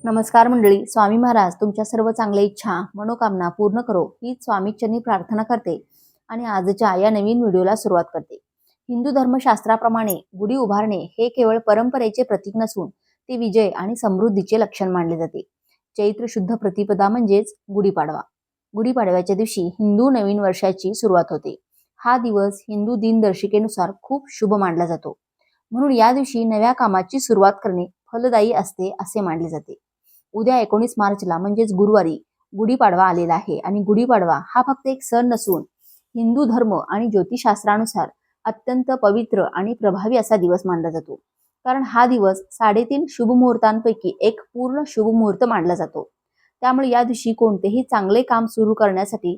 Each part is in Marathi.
नमस्कार मंडळी. स्वामी महाराज तुमच्या सर्व चांगल्या इच्छा मनोकामना पूर्ण करो हीच स्वामीचरणी प्रार्थना करते आणि आजच्या या नवीन व्हिडिओला सुरुवात करते. हिंदू धर्मशास्त्राप्रमाणे गुढी उभारणे हे केवळ परंपरेचे प्रतीक नसून ते विजय आणि समृद्धीचे लक्षण मानले जाते. चैत्र शुद्ध प्रतिपदा म्हणजेच गुढीपाडवा. गुढीपाडव्याच्या दिवशी हिंदू नवीन वर्षाची सुरुवात होते. हा दिवस हिंदू दिनदर्शिकेनुसार खूप शुभ मानला जातो. म्हणून या दिवशी नव्या कामाची सुरुवात करणे फलदायी असते असे मानले जाते. उद्या 19 मार्चला म्हणजेच गुरुवारी गुढीपाडवा आलेला आहे आणि गुढीपाडवा हा फक्त एक सण नसून हिंदू धर्म आणि ज्योतिषशास्त्रानुसार अत्यंत पवित्र आणि प्रभावी असा दिवस मानला जातो. कारण हा दिवस 3.5 शुभ मुहूर्तांपैकी एक पूर्ण शुभ मुहूर्त मानला जातो. त्यामुळे या दिवशी कोणतेही चांगले काम सुरू करण्यासाठी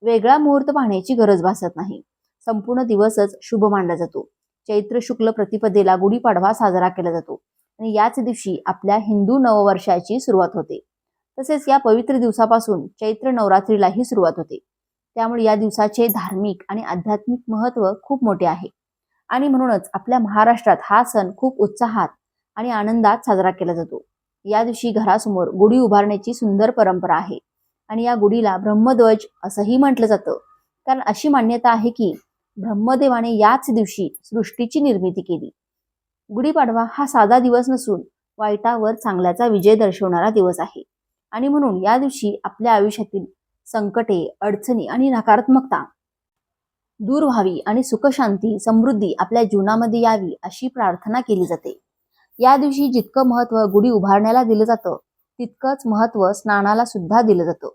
वेगळा मुहूर्त पाहण्याची गरज भासत नाही. संपूर्ण दिवसच शुभ मानला जातो. चैत्र शुक्ल प्रतिपदेला गुढीपाडवा साजरा केला जातो आणि याच दिवशी आपल्या हिंदू नववर्षाची सुरुवात होते. तसेच या पवित्र दिवसापासून चैत्र नवरात्रीलाही सुरुवात होते. त्यामुळे या दिवसाचे धार्मिक आणि आध्यात्मिक महत्त्व खूप मोठे आहे आणि म्हणूनच आपल्या महाराष्ट्रात हा सण खूप उत्साहात आणि आनंदात साजरा केला जातो. या दिवशी घरासमोर गुढी उभारण्याची सुंदर परंपरा आहे आणि या गुढीला ब्रह्मध्वज असंही म्हटलं जातं. कारण अशी मान्यता आहे की ब्रह्मदेवाने याच दिवशी सृष्टीची निर्मिती केली. गुढीपाडवा हा साधा दिवस नसून वाईटावर चांगल्याचा विजय दर्शवणारा दिवस आहे आणि म्हणून या दिवशी आपल्या आयुष्यातील संकटे, अडचणी आणि नकारात्मकता दूर व्हावी आणि सुखशांती, समृद्धी आपल्या जीवनामध्ये यावी अशी प्रार्थना केली जाते. या दिवशी जितकं महत्त्व गुढी उभारण्याला दिलं जातं तितकंच महत्त्व स्नानाला सुद्धा दिलं जातं.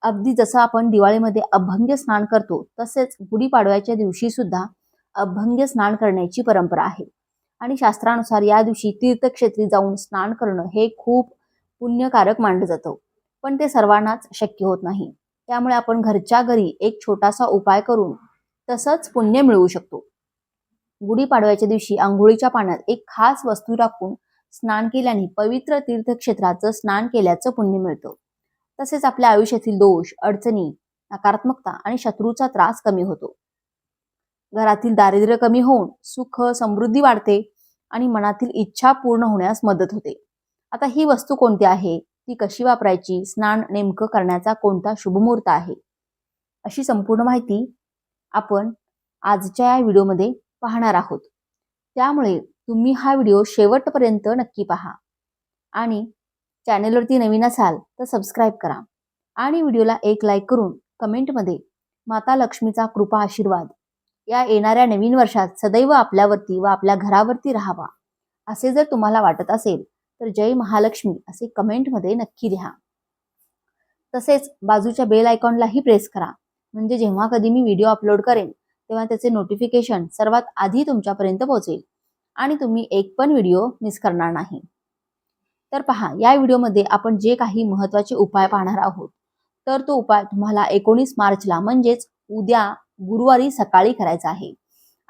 अगदी जसं आपण दिवाळीमध्ये अभंग्य स्नान करतो तसेच गुढीपाडव्याच्या दिवशी सुद्धा अभंग्य स्नान करण्याची परंपरा आहे आणि शास्त्रानुसार या दिवशी तीर्थक्षेत्री जाऊन स्नान करणं हे खूप पुण्यकारक मानलं जातं. पण ते सर्वांनाच शक्य होत नाही. त्यामुळे आपण घरच्या घरी एक छोटासा उपाय करून तसंच पुण्य मिळवू शकतो. गुढीपाडव्याच्या दिवशी आंघोळीच्या पाण्यात एक खास वस्तू टाकून स्नान केल्याने पवित्र तीर्थक्षेत्राचं स्नान केल्याचं पुण्य मिळतं. तसेच आपल्या आयुष्यातील दोष, अडचणी, नकारात्मकता आणि शत्रूचा त्रास कमी होतो. घरातील दारिद्र्य कमी होऊन सुख समृद्धी वाढते आणि मनातील इच्छा पूर्ण होण्यास मदत होते. आता ही वस्तू कोणती आहे, ती कशी वापरायची, स्नान नेमकं करण्याचा कोणता शुभमुहूर्त आहे, अशी संपूर्ण माहिती आपण आजच्या या व्हिडिओमध्ये पाहणार आहोत. त्यामुळे तुम्ही हा व्हिडिओ शेवटपर्यंत नक्की पहा आणि चॅनलवरती नवीन असाल तर सबस्क्राईब करा आणि व्हिडिओला एक लाईक करून कमेंटमध्ये माता लक्ष्मीचा कृपा आशीर्वाद या येणाऱ्या नवीन वर्षात सदैव आपल्यावरती व आपल्या घरावरती राहावा असे जर तुम्हाला वाटत असेल तर जय महालक्ष्मी असे कमेंटमध्ये नक्की लिहा. तसेच बाजूच्या बेल आयकॉनलाही प्रेस करा म्हणजे जेव्हा कधी मी व्हिडिओ अपलोड करेन तेव्हा त्याचे नोटिफिकेशन सर्वात आधी तुमच्यापर्यंत पोहोचेल आणि तुम्ही एक पण व्हिडिओ मिस करणार नाही. तर पहा, या व्हिडिओमध्ये आपण जे काही महत्त्वाचे उपाय पाहणार आहोत तर तो उपाय तुम्हाला 19 मार्चला म्हणजेच उद्या गुरुवारी सकाळी करायचा आहे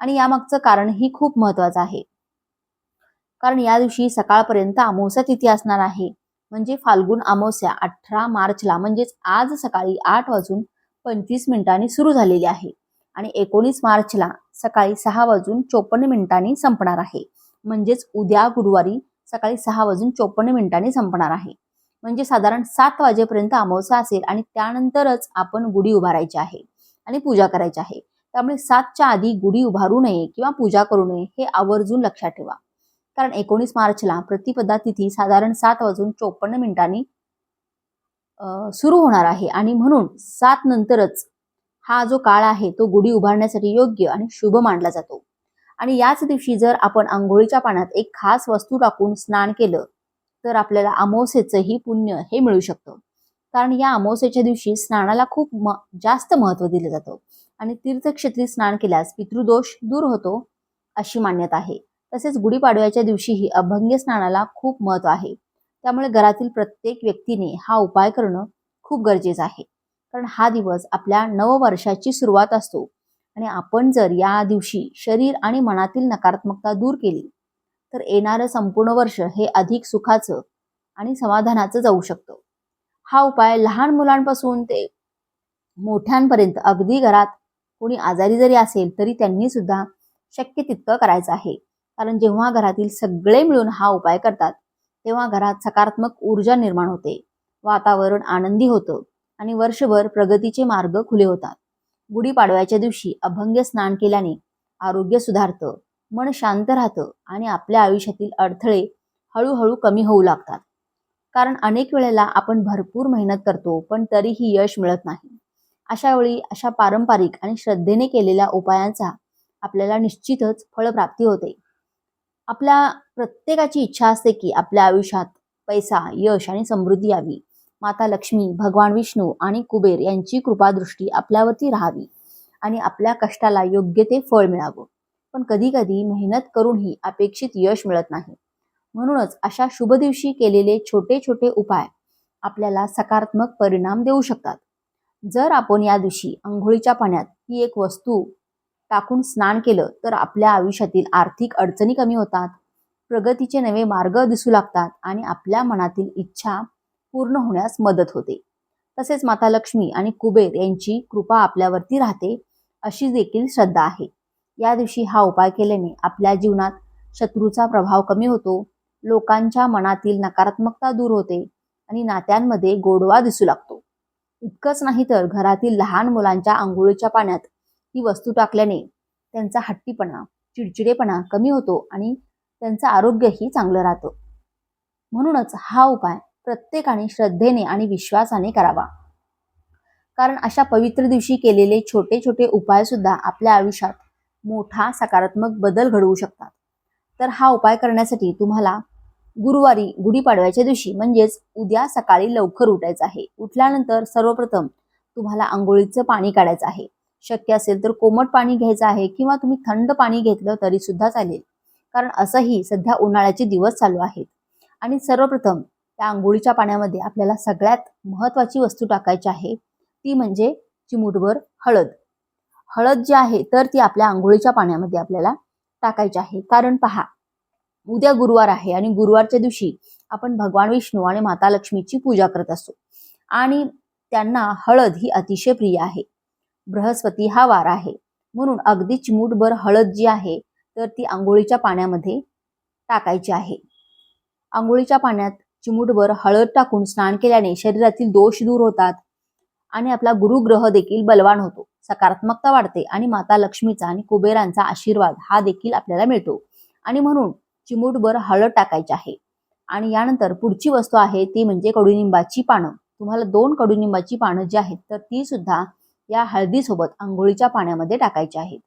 आणि यामागचं कारणही खूप महत्त्वाचं आहे. कारण या दिवशी सकाळपर्यंत अमावस्या तिथी असणार आहे म्हणजे फाल्गुन अमावस्या 18 मार्चला म्हणजेच आज सकाळी 8:25 सुरू झालेली आहे आणि 19 मार्चला सकाळी 6:54 संपणार आहे. म्हणजेच उद्या गुरुवारी सकाळी 6:54 संपणार आहे. म्हणजे साधारण 7 वाजेपर्यंत अमावस्या असेल आणि त्यानंतरच आपण गुढी उभारायची आहे आणि पूजा करायची आहे. त्यामुळे 7च्या आधी गुढी उभारू नये किंवा पूजा करू नये हे आवर्जून लक्षात ठेवा. कारण 19 मार्चला प्रतिपदा तिथी साधारण 7:54 सुरू होणार आहे आणि म्हणून 7 नंतरच हा जो काळ आहे तो गुढी उभारण्यासाठी योग्य आणि शुभ मानला जातो. आणि याच दिवशी जर आपण आंघोळीच्या पाण्यात एक खास वस्तू टाकून स्नान केलं तर आपल्याला अमावस्येचंही पुण्य हे मिळू शकतं. कारण या अमावस्येच्या दिवशी स्नानाला खूप जास्त महत्त्व दिलं जातं आणि तीर्थक्षेत्री स्नान केल्यास पितृदोष दूर होतो अशी मान्यता आहे. तसेच गुढीपाडव्याच्या दिवशीही अभंग्य स्नानाला खूप महत्त्व आहे. त्यामुळे घरातील प्रत्येक व्यक्तीने हा उपाय करणं खूप गरजेचं आहे. कारण हा दिवस आपल्या नववर्षाची सुरुवात असतो आणि आपण जर या दिवशी शरीर आणि मनातील नकारात्मकता दूर केली तर येणारं संपूर्ण वर्ष हे अधिक सुखाचं आणि समाधानाचं जाऊ शकतं. हा उपाय लहान मुलांपासून ते मोठ्यांपर्यंत अगदी घरात कोणी आजारी जरी असेल तरी त्यांनी सुद्धा शक्य तितकं करायचं आहे. कारण जेव्हा घरातील सगळे मिळून हा उपाय करतात तेव्हा घरात सकारात्मक ऊर्जा निर्माण होते, वातावरण आनंदी होतं आणि वर्षभर प्रगतीचे मार्ग खुले होतात. गुढीपाडव्याच्या दिवशी अभंग स्नान केल्याने आरोग्य सुधारतं, मन शांत राहतं आणि आपल्या आयुष्यातील अडथळे हळूहळू कमी होऊ लागतात. कारण अनेक वेळेला आपण भरपूर मेहनत करतो पण तरीही यश मिळत नाही. अशा वेळी अशा पारंपरिक आणि श्रद्धेने केलेल्या उपायांचा आपल्याला निश्चितच फळप्राप्ती होते. आपल्या प्रत्येकाची इच्छा असते की आपल्या आयुष्यात पैसा, यश आणि समृद्धी यावी. माता लक्ष्मी, भगवान विष्णू आणि कुबेर यांची कृपादृष्टी आपल्यावरती राहावी आणि आपल्या कष्टाला योग्य ते फळ मिळावं. पण कधी कधी मेहनत करूनही अपेक्षित यश मिळत नाही. म्हणूनच अशा शुभ दिवशी केलेले छोटे छोटे उपाय आपल्याला सकारात्मक परिणाम देऊ शकतात. जर आपण या दिवशी अंघोळीच्या पाण्यात ही एक वस्तू टाकून स्नान केलं तर आपल्या आयुष्यातील आर्थिक अडचणी कमी होतात, प्रगतीचे नवे मार्ग दिसू लागतात आणि आपल्या मनातील इच्छा पूर्ण होण्यास मदत होते. तसेच माता लक्ष्मी आणि कुबेर यांची कृपा आपल्यावरती राहते अशी देखील श्रद्धा आहे. या दिवशी हा उपाय केल्याने आपल्या जीवनात शत्रूचा प्रभाव कमी होतो, लोकांच्या मनातील नकारात्मकता दूर होते आणि नात्यांमध्ये गोडवा दिसू लागतो. इतकंच नाही तर घरातील लहान मुलांच्या अंघोळीच्या पाण्यात ही वस्तू टाकल्याने त्यांचा हट्टीपणा, चिडचिडेपणा कमी होतो आणि त्यांचं आरोग्यही चांगलं राहतं. म्हणूनच हा उपाय प्रत्येकाने श्रद्धेने आणि विश्वासाने करावा. कारण अशा पवित्र दिवशी केलेले छोटे छोटे उपाय सुद्धा आपल्या आयुष्यात मोठा सकारात्मक बदल घडवू शकतात. तर हा उपाय करण्यासाठी तुम्हाला गुरुवारी गुढीपाडव्याच्या दिवशी म्हणजेच उद्या सकाळी लवकर उठायचं आहे. उठल्यानंतर सर्वप्रथम तुम्हाला अंघोळीचं पाणी काढायचं आहे. शक्य असेल तर कोमट पाणी घ्यायचं आहे किंवा तुम्ही थंड पाणी घेतलं तरी सुद्धा चालेल. कारण असंही सध्या उन्हाळ्याचे दिवस चालू आहेत. आणि सर्वप्रथम त्या अंघोळीच्या पाण्यामध्ये आपल्याला सगळ्यात महत्त्वाची वस्तू टाकायची आहे, ती म्हणजे चिमूटभर हळद. हळद जी आहे तर ती आपल्या अंघोळीच्या पाण्यामध्ये आपल्याला टाकायची आहे. कारण पहा, उद्या गुरुवार आहे आणि गुरुवारच्या दिवशी आपण भगवान विष्णू आणि माता लक्ष्मीची पूजा करत असतो आणि त्यांना हळद ही अतिशय प्रिय आहे. बृहस्पती हा वार आहे, म्हणून अगदी चिमूटभर हळद जी आहे तर ती अंघोळीच्या पाण्यामध्ये टाकायची आहे. अंघोळीच्या पाण्यात चिमूटभर हळद टाकून स्नान केल्याने शरीरातील दोष दूर होतात आणि आपला गुरुग्रह देखील बलवान होतो, सकारात्मकता वाढते आणि माता लक्ष्मीचा आणि कुबेरांचा आशीर्वाद हा देखील आपल्याला मिळतो. आणि म्हणून चिमूटभर हळद टाकायची आहे. आणि यानंतर पुढची वस्तू आहे ती म्हणजे कडुनिंबाची पानं. तुम्हाला 2 कडुनिंबाची पानं जी आहेत तर ती सुद्धा या हळदीसोबत अंघोळीच्या पाण्यामध्ये टाकायची आहेत.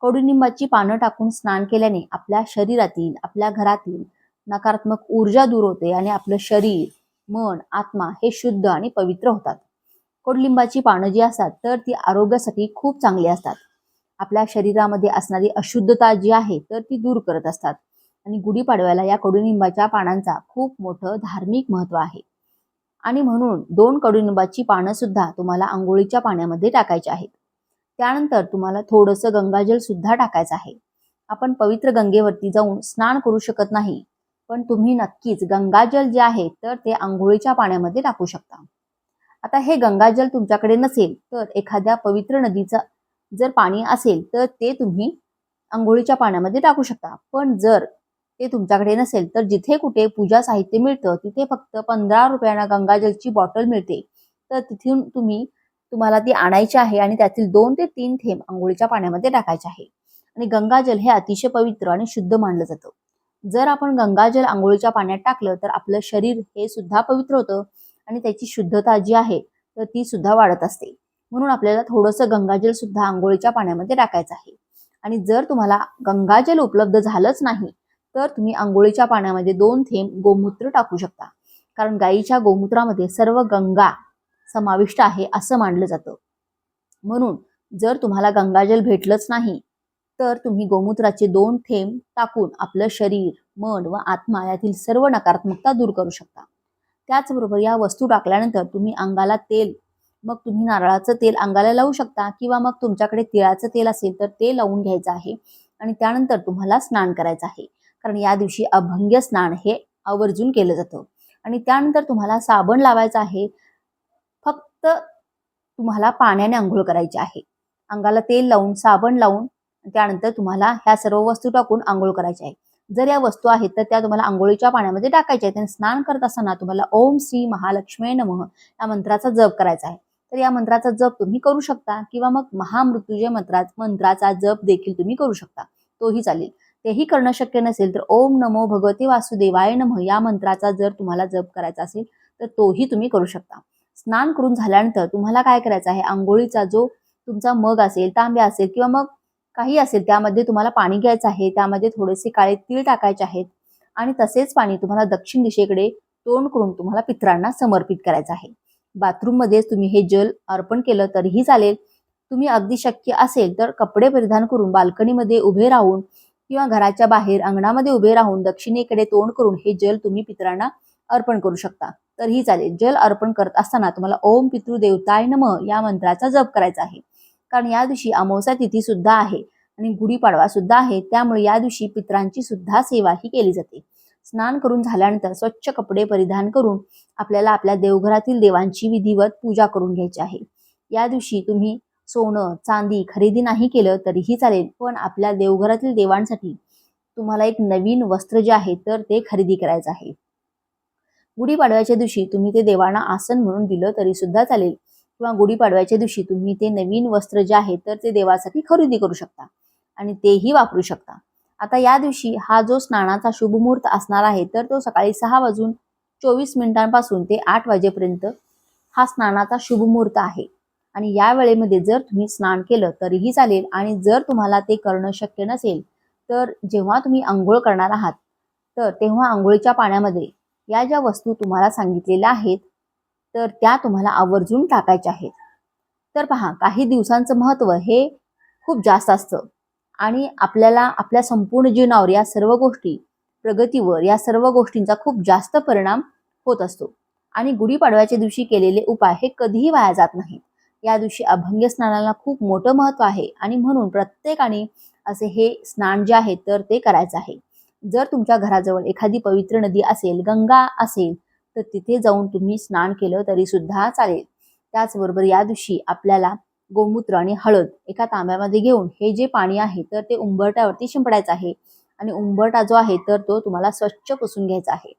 कडुनिंबाची पानं टाकून स्नान केल्याने आपल्या शरीरातील, आपल्या घरातील नकारात्मक ऊर्जा दूर होते आणि आपलं शरीर, मन, आत्मा हे शुद्ध आणि पवित्र होतात. कडुलिंबाची पानं जी असतात तर ती आरोग्यासाठी खूप चांगली असतात. आपल्या शरीरामध्ये असणारी अशुद्धता जी आहे तर ती दूर करत असतात. आणि गुढीपाडव्याला या कडुनिंबाच्या पानांचा खूप मोठं धार्मिक महत्त्व आहे. आणि म्हणून 2 कडुनिंबाची पानं सुद्धा तुम्हाला अंघोळीच्या पाण्यामध्ये टाकायची आहेत. त्यानंतर तुम्हाला थोडंसं गंगाजल सुद्धा टाकायचं आहे. आपण पवित्र गंगेवरती जाऊन स्नान करू शकत नाही, पण तुम्ही नक्कीच गंगाजल जे आहे तर ते अंघोळीच्या पाण्यामध्ये टाकू शकता. आता हे गंगाजल तुमच्याकडे नसेल तर एखाद्या पवित्र नदीचं जर पाणी असेल तर ते तुम्ही अंघोळीच्या पाण्यामध्ये टाकू शकता. पण जर ते तुमच्याकडे नसेल तर जिथे कुठे पूजा साहित्य मिळतं तिथे फक्त 15 रुपयांना गंगाजलची बॉटल मिळते, तर तिथून तुम्हाला ती आणायची आहे आणि त्यातील 2 ते 3 थेंब अंघोळीच्या पाण्यामध्ये टाकायचे आहे. आणि गंगाजल हे अतिशय पवित्र आणि शुद्ध मानलं जातं. जर आपण गंगाजल अंघोळीच्या पाण्यात टाकलं तर आपलं शरीर हे सुद्धा पवित्र होतं आणि त्याची शुद्धता जी आहे तर ती सुद्धा वाढत असते. म्हणून आपल्याला थोडंसं गंगाजल सुद्धा अंघोळीच्या पाण्यामध्ये टाकायचं आहे. आणि जर तुम्हाला गंगाजल उपलब्ध झालंच नाही तर तुम्ही अंघोळीच्या पाण्यामध्ये 2 थेंब गोमूत्र टाकू शकता. कारण गायीच्या गोमूत्रामध्ये सर्व गंगा समाविष्ट आहे असं मानलं जातं. म्हणून जर तुम्हाला गंगाजल भेटलंच नाही तर तुम्ही गोमूत्राचे 2 थेंब टाकून आपलं शरीर, मन व आत्मा यातील सर्व नकारात्मकता दूर करू शकता. त्याचबरोबर या वस्तू टाकल्यानंतर तुम्ही अंगाला तेल, मग तुम्ही नारळाचं तेल अंगाला लावू शकता किंवा मग तुमच्याकडे तिळाचं तेल असेल तर ते लावून घ्यायचं आहे आणि त्यानंतर तुम्हाला स्नान करायचं आहे. कारण या दिवशी अभंग्य स्नान हे आवर्जून केलं जातं. आणि त्यानंतर तुम्हाला साबण लावायचा आहे. फक्त तुम्हाला पाण्याने अंघोळ करायची आहे. अंगाला तेल लावून, साबण लावून त्यानंतर तुम्हाला ह्या सर्व वस्तू टाकून अंघोळ करायची आहे. जर या वस्तू आहेत तर त्या तुम्हाला अंघोळीच्या पाण्यामध्ये टाकायच्या आहेत आणि स्नान करत असताना तुम्हाला ओम श्री महालक्ष्मी नमः या मंत्राचा जप करायचा आहे. तर या मंत्राचा जप तुम्ही करू शकता किंवा मग महामृत्युंजय मंत्राचा जप देखील तुम्ही करू शकता, तोही चालेल. तेही करणं शक्य नसेल तर ओम नमो भगवते वासुदेवाय नमः या मंत्राचा जर तुम्हाला जप करायचा असेल तर तोही तुम्ही करू शकता. स्नान करून झाल्यानंतर तुम्हाला काय करायचं आहे, अंघोळीचा जो तुमचा मग असेल, तांब्या असेल किंवा मग काही असेल त्यामध्ये तुम्हाला पाणी घ्यायचं आहे. त्यामध्ये थोडेसे काळे तीळ टाकायचे आहेत आणि तसेच पाणी तुम्हाला दक्षिण दिशेकडे तोंड करून तुम्हाला पितरांना समर्पित करायचं आहे. बाथरूममध्येच तुम्ही हे जल अर्पण केलं तरीही चालेल. तुम्ही अगदी शक्य असेल तर कपडे परिधान करून बाल्कनीमध्ये उभे राहून किंवा घराच्या बाहेर अंगणामध्ये उभे राहून दक्षिणेकडे तोंड करून हे जल तुम्ही पितरांना अर्पण करू शकता, तरीही चालेल. जल अर्पण करत असताना तुम्हाला ओम पितृदेवताय नमः या मंत्राचा जप करायचा आहे. कारण या दिवशी अमावस्या तिथी सुद्धा आहे आणि गुढीपाडवा सुद्धा आहे, त्यामुळे या दिवशी पितरांची सुद्धा सेवा ही केली जाते. स्नान करून झाल्यानंतर स्वच्छ कपडे परिधान करून आपल्याला आपल्या देवघरातील देवांची विधिवत पूजा करून घ्यायची आहे. या दिवशी तुम्ही सोनं चांदी खरेदी नाही केलं तरीही चालेल, पण आपल्या देवघरातील देवांसाठी तुम्हाला एक नवीन वस्त्र जे आहे तर ते खरेदी करायचं आहे. गुढीपाडव्याच्या दिवशी तुम्ही ते देवांना आसन म्हणून दिलं तरी सुद्धा चालेल किंवा गुढीपाडव्याच्या दिवशी तुम्ही ते नवीन वस्त्र जे आहे तर ते देवासाठी खरेदी करू शकता आणि तेही वापरू शकता. आता या दिवशी हा जो स्नानाचा शुभ मुहूर्त असणार आहे तर तो सकाळी 6:24 ते 8 वाजेपर्यंत हा स्नानाचा शुभ मुहूर्त आहे आणि या वेळेमध्ये जर तुम्ही स्नान केलं तरीही चालेल आणि जर तुम्हाला ते करणं शक्य नसेल तर जेव्हा तुम्ही अंघोळ करणार आहात तर तेव्हा अंघोळीच्या पाण्यामध्ये या ज्या वस्तू तुम्हाला सांगितलेल्या आहेत तर त्या तुम्हाला आवर्जून टाकायच्या आहेत. तर पहा, काही दिवसांचं महत्त्व हे खूप जास्त असतं आणि आपल्याला आपल्या संपूर्ण जीवनावर या सर्व गोष्टी प्रगतीवर या सर्व गोष्टींचा खूप जास्त परिणाम होत असतो आणि गुढीपाडव्याच्या दिवशी केलेले उपाय हे कधीही वाया जात नाहीत. या दिवशी अभंग स्नानाला खूप मोठं महत्त्व आहे आणि म्हणून प्रत्येकाने असे हे स्नान जे आहे तर ते करायचं आहे. जर तुमच्या घराजवळ एखादी पवित्र नदी असेल, गंगा असेल तर तिथे जाऊन तुम्ही स्नान केलं तरी सुद्धा चालेल. त्याचबरोबर या दिवशी आपल्याला गोमूत्र आणि हळद एका तांब्यामध्ये घेऊन हे जे पाणी आहे तर ते उंबरट्यावरती शिंपडायचं आहे आणि उंबरटा जो आहे तर तो तुम्हाला स्वच्छ पुसून घ्यायचा आहे.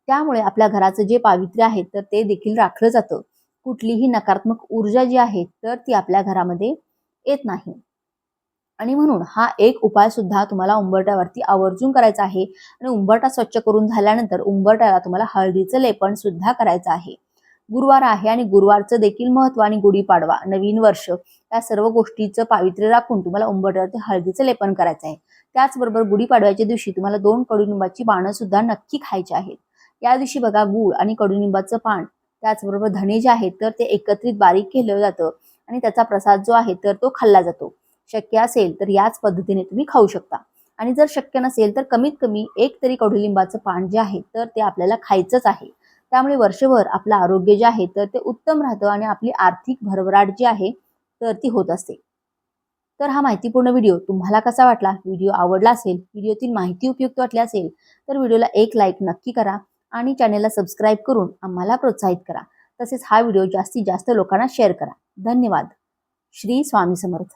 त्यामुळे आपल्या घराचं जे पावित्र्य आहे तर ते देखील राखलं जातं. कुठलीही नकारात्मक ऊर्जा जी आहे तर ती आपल्या घरामध्ये येत नाही आणि म्हणून हा एक उपाय सुद्धा तुम्हाला उंबरट्यावरती आवर्जून करायचा आहे आणि उंबरटा स्वच्छ करून झाल्यानंतर उंबरट्याला तुम्हाला हळदीचं लेपन सुद्धा करायचं आहे. गुरुवार आहे आणि गुरुवारचं देखील महत्त्व आणि गुढीपाडवा नवीन वर्ष या सर्व गोष्टीचं पावित्र्य राखून तुम्हाला उंबरट्यावरती हळदीचं लेपन करायचं आहे. त्याचबरोबर गुढीपाडव्याच्या दिवशी तुम्हाला 2 कडुनिंबाची पानं सुद्धा नक्की खायची आहेत. या दिवशी बघा, गूळ आणि कडुनिंबाचं पान त्याचबरोबर धणे जे आहेत तर ते एकत्रित बारीक केलं जातं आणि त्याचा प्रसाद जो आहे तर तो खाल्ला जातो. शक्य असेल तर याच पद्धतीने तुम्ही खाऊ शकता आणि जर शक्य नसेल तर कमीत कमी एक तरी कडुलिंबाचं पान जे आहे तर ते आपल्याला खायचंच आहे. त्यामुळे वर्षभर आपलं आरोग्य जे आहे तर ते उत्तम राहतं आणि आपली आर्थिक भरभराट जी आहे तर ती होत असते. तर हा माहितीपूर्ण व्हिडिओ तुम्हाला कसा वाटला? व्हिडिओ आवडला असेल, व्हिडिओतील माहिती उपयुक्त वाटली असेल तर व्हिडिओला एक लाईक नक्की करा आणि चॅनेलला सबस्क्राईब करून आम्हाला प्रोत्साहित करा. तसेच हा व्हिडिओ जास्तीत जास्त लोकांना शेअर करा. धन्यवाद. श्री स्वामी समर्थ.